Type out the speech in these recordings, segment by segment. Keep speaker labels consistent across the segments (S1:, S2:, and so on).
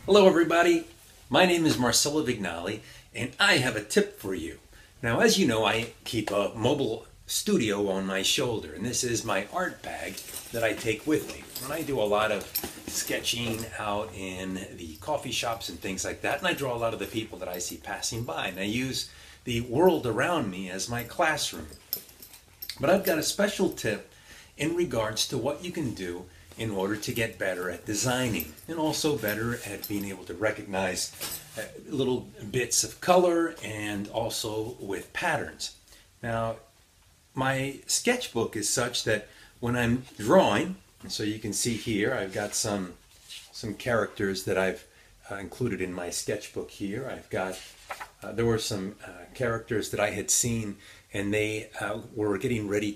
S1: Hello everybody, my name is Marcelo Vignali and I have a tip for you. Now as you know, I keep a mobile studio on my shoulder, and this is my art bag that I take with me. And I do a lot of sketching out in the coffee shops and things like that, and I draw a lot of the people that I see passing by, and I use the world around me as my classroom. But I've got a special tip in regards to what you can do in order to get better at designing, and also better at being able to recognize little bits of color and also with patterns. Now, my sketchbook is such that when I'm drawing, and so you can see here, I've got some characters that I've included in my sketchbook here. I've got, there were some characters that I had seen, and they were getting ready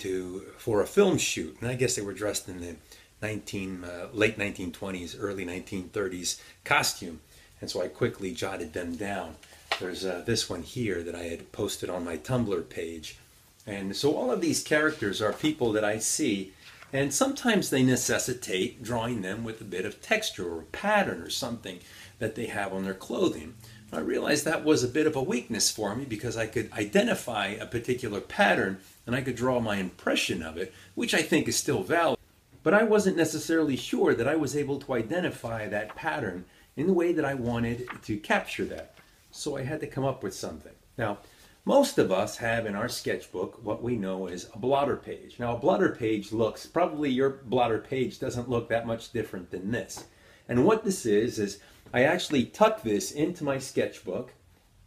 S1: for a film shoot, and I guess they were dressed in the late 1920s, early 1930s costume, and so I quickly jotted them down. There's this one here that I had posted on my Tumblr page, and so all of these characters are people that I see, and sometimes they necessitate drawing them with a bit of texture or pattern or something that they have on their clothing. I realized that was a bit of a weakness for me because I could identify a particular pattern and I could draw my impression of it, which I think is still valid. But I wasn't necessarily sure that I was able to identify that pattern in the way that I wanted to capture that. So I had to come up with something. Now, most of us have in our sketchbook what we know as a blotter page. Now, a blotter page looks, probably your blotter page doesn't look that much different than this. And what this is I actually tuck this into my sketchbook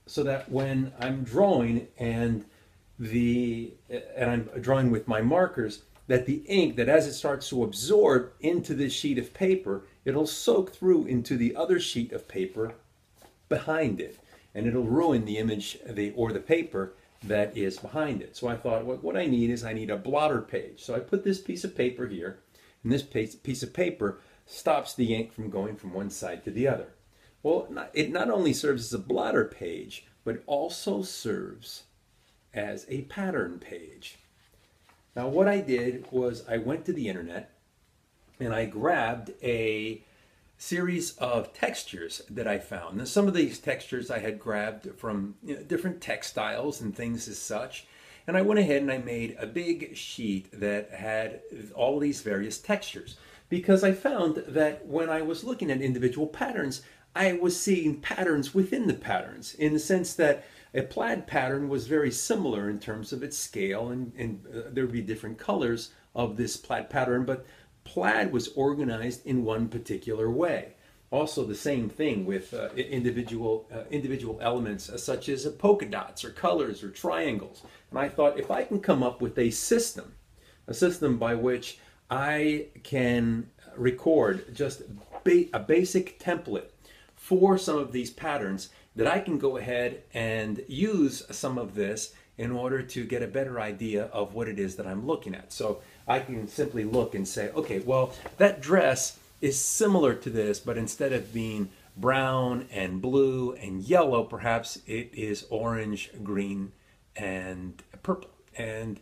S1: so that when I'm drawing and I'm drawing with my markers, that the ink, that as it starts to absorb into this sheet of paper, it'll soak through into the other sheet of paper behind it, and it'll ruin the image or the paper that is behind it. So I thought, what I need is I need a blotter page. So I put this piece of paper here, and this piece of paper stops the ink from going from one side to the other. Well, it not only serves as a blotter page, but it also serves as a pattern page. Now what I did was I went to the internet and I grabbed a series of textures that I found. Now some of these textures I had grabbed from different textiles and things as such, and I went ahead and I made a big sheet that had all these various textures, because I found that when I was looking at individual patterns, I was seeing patterns within the patterns, in the sense that a plaid pattern was very similar in terms of its scale, and there would be different colors of this plaid pattern, but plaid was organized in one particular way. Also the same thing with individual elements such as polka dots or colors or triangles. And I thought, if I can come up with a system by which I can record just a basic template for some of these patterns, that I can go ahead and use some of this in order to get a better idea of what it is that I'm looking at. So I can simply look and say, okay, well, that dress is similar to this, but instead of being brown and blue and yellow, perhaps it is orange, green, and purple. And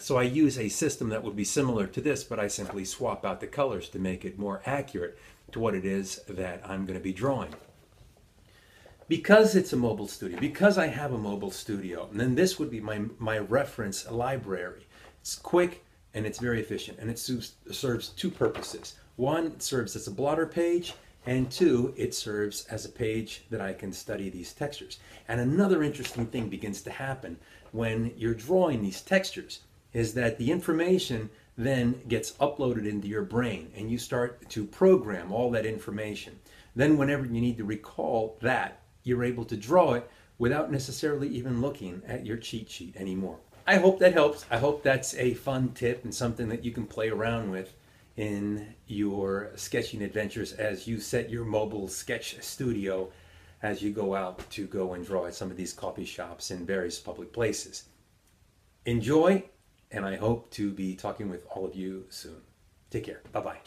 S1: so I use a system that would be similar to this, but I simply swap out the colors to make it more accurate to what it is that I'm going to be drawing. Because it's a mobile studio, because I have a mobile studio, and then this would be my reference library. It's quick and it's very efficient, and it serves two purposes. One, it serves as a blotter page, and two, it serves as a page that I can study these textures. And another interesting thing begins to happen when you're drawing these textures is that the information then gets uploaded into your brain, and you start to program all that information. Then whenever you need to recall that, you're able to draw it without necessarily even looking at your cheat sheet anymore. I hope that helps. I hope that's a fun tip and something that you can play around with in your sketching adventures as you set your mobile sketch studio as you go out to go and draw at some of these coffee shops and various public places. Enjoy, and I hope to be talking with all of you soon. Take care. Bye-bye.